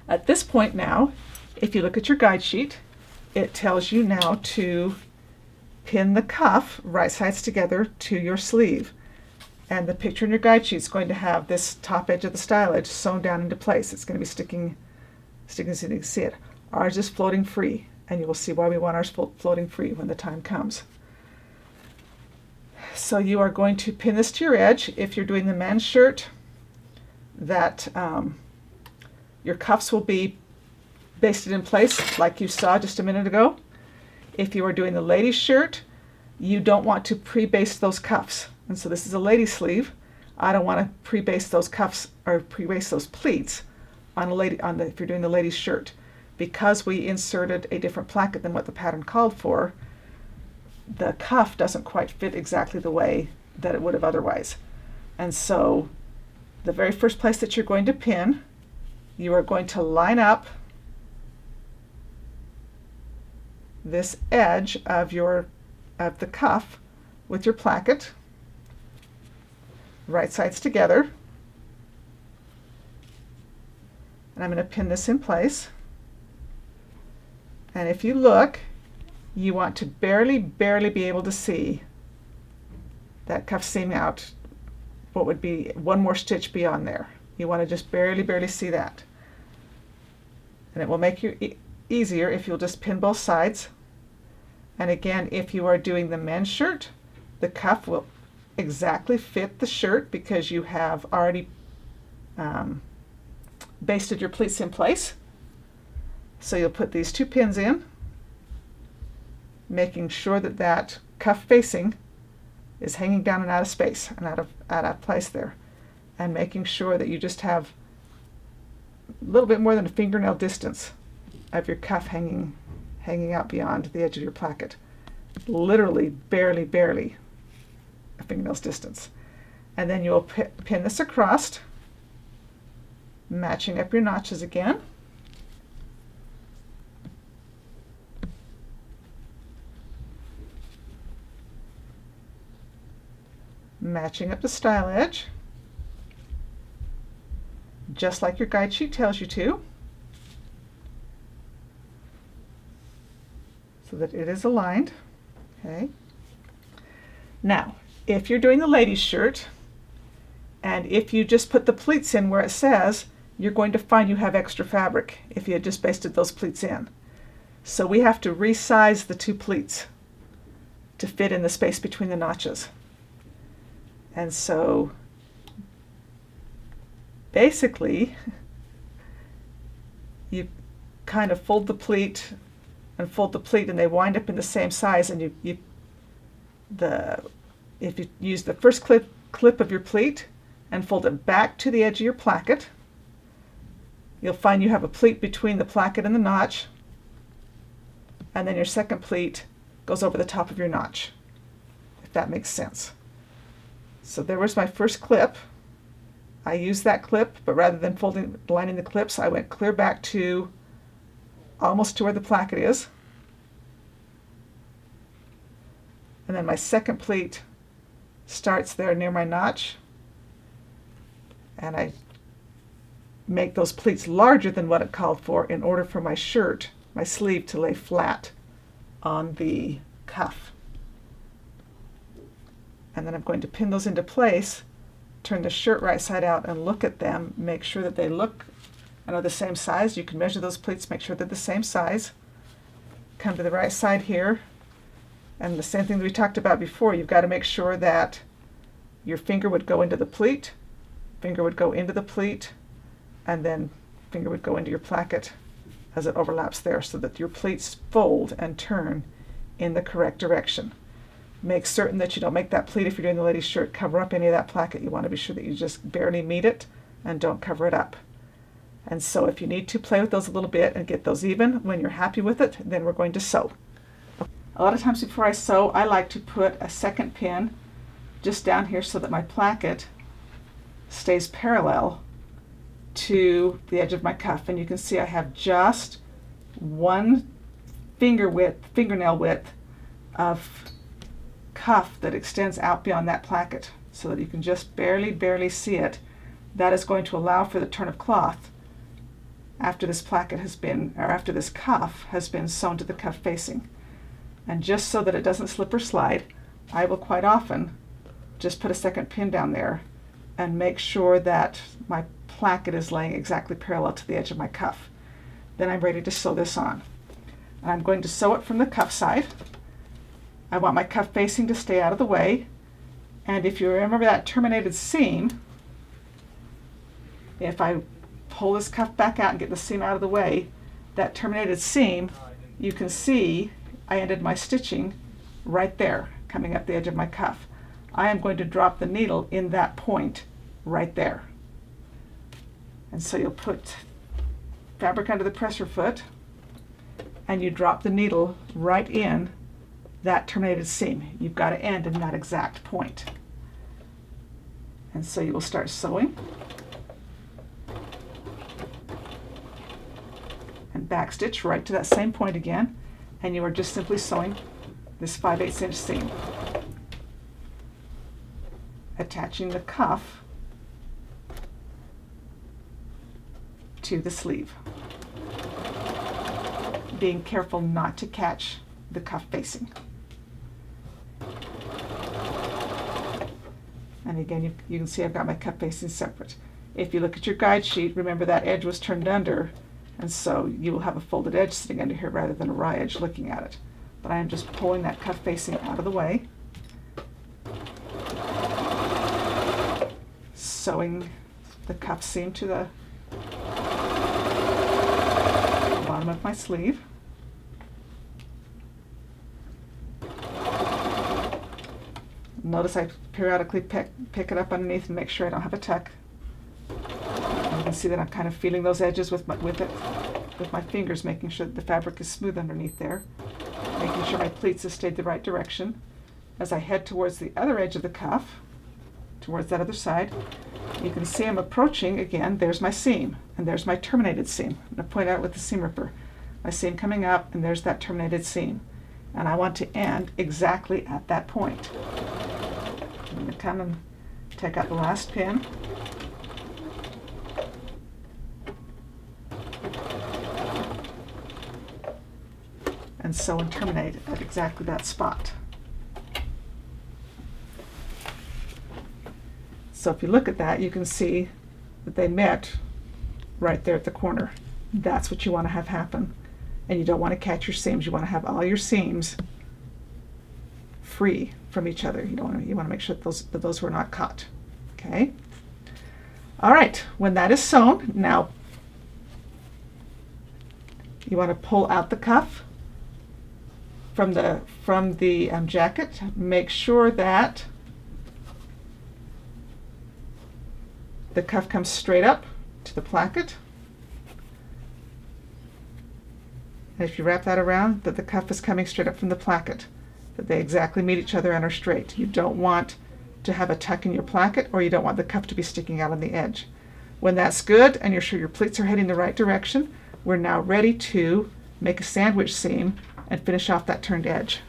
At this point now, if you look at your guide sheet, it tells you now to pin the cuff right sides together to your sleeve. And the picture in your guide sheet is going to have this top edge of the style edge sewn down into place. It's going to be sticking so you can see it. Ours is floating free, and you will see why we want ours floating free when the time comes. So you are going to pin this to your edge. If you're doing the men's shirt, that your cuffs will be basted in place like you saw just a minute ago. If you are doing the ladies' shirt, you don't want to pre-baste those cuffs. And so this is a lady sleeve. I don't want to pre-baste those cuffs or pre-baste those pleats on if you're doing the ladies' shirt, because we inserted a different placket than what the pattern called for. The cuff doesn't quite fit exactly the way that it would have otherwise. And so the very first place that you're going to pin, you are going to line up this edge of the cuff with your placket, right sides together. And I'm going to pin this in place. And if you look, you want to barely be able to see that cuff seam out, what would be one more stitch beyond there. You want to just barely see that. And it will make you easier if you'll just pin both sides. And again, if you are doing the men's shirt, the cuff will exactly fit the shirt because you have already basted your pleats in place. So you'll put these two pins in, making sure that that cuff facing is hanging down and out of space and out of place there, and making sure that you just have a little bit more than a fingernail distance of your cuff hanging out beyond the edge of your placket. Literally barely a fingernail's distance. And then you'll pin this across, matching up your notches again. Matching up the style edge, just like your guide sheet tells you to, so that it is aligned. Okay. Now, if you're doing the ladies' shirt, and if you just put the pleats in where it says, you're going to find you have extra fabric if you had just basted those pleats in. So we have to resize the two pleats to fit in the space between the notches. And so basically you kind of fold the pleat and they wind up in the same size, and if you use the first clip of your pleat and fold it back to the edge of your placket, you'll find you have a pleat between the placket and the notch, and then your second pleat goes over the top of your notch, if that makes sense. So there was my first clip. I used that clip, but rather than lining the clips, I went clear back to almost to where the placket is. And then my second pleat starts there near my notch. And I make those pleats larger than what it called for in order for my shirt, my sleeve, to lay flat on the cuff. And then I'm going to pin those into place, turn the shirt right side out and look at them, make sure that they look and are the same size. You can measure those pleats, make sure they're the same size. Come to the right side here, and the same thing that we talked about before, you've got to make sure that your finger would go into the pleat, finger would go into the pleat, and then finger would go into your placket as it overlaps there, so that your pleats fold and turn in the correct direction. Make certain that you don't make that pleat, if you're doing the ladies' shirt, cover up any of that placket. You want to be sure that you just barely meet it and don't cover it up. And so if you need to, play with those a little bit and get those even. When you're happy with it, then we're going to sew. A lot of times before I sew, I like to put a second pin just down here so that my placket stays parallel to the edge of my cuff. And you can see I have just one fingernail width of cuff that extends out beyond that placket, so that you can just barely see it. That is going to allow for the turn of cloth after this placket has been, or after this cuff has been sewn to the cuff facing. And just so that it doesn't slip or slide, I will quite often just put a second pin down there and make sure that my placket is laying exactly parallel to the edge of my cuff. Then I'm ready to sew this on. And I'm going to sew it from the cuff side. I want my cuff facing to stay out of the way. And if you remember that terminated seam, if I pull this cuff back out and get the seam out of the way, that terminated seam, you can see I ended my stitching right there, coming up the edge of my cuff. I am going to drop the needle in that point right there. And so you'll put fabric under the presser foot and you drop the needle right in that terminated seam. You've got to end in that exact point. And so you will start sewing and backstitch right to that same point again, and you are just simply sewing this 5/8 inch seam, attaching the cuff to the sleeve, being careful not to catch the cuff facing. And again, you can see I've got my cuff facing separate. If you look at your guide sheet, remember that edge was turned under, and so you will have a folded edge sitting under here rather than a raw edge looking at it. But I am just pulling that cuff facing out of the way, sewing the cuff seam to the bottom of my sleeve. Notice I periodically pick it up underneath and make sure I don't have a tuck. And you can see that I'm kind of feeling those edges with my fingers, making sure that the fabric is smooth underneath there, making sure my pleats have stayed the right direction. As I head towards the other edge of the cuff, towards that other side, you can see I'm approaching again. There's my seam, and there's my terminated seam. I'm going to point out with the seam ripper. My seam coming up, and there's that terminated seam. And I want to end exactly at that point. I'm going to come and take out the last pin. And sew and terminate at exactly that spot. So if you look at that, you can see that they met right there at the corner. That's what you want to have happen. And you don't want to catch your seams. You want to have all your seams free from each other. You want to make sure that those were not caught. Okay. All right. When that is sewn, now you want to pull out the cuff from the jacket. Make sure that the cuff comes straight up to the placket. And if you wrap that around, that the cuff is coming straight up from the placket, that they exactly meet each other and are straight. You don't want to have a tuck in your placket, or you don't want the cuff to be sticking out on the edge. When that's good and you're sure your pleats are heading the right direction, we're now ready to make a sandwich seam and finish off that turned edge.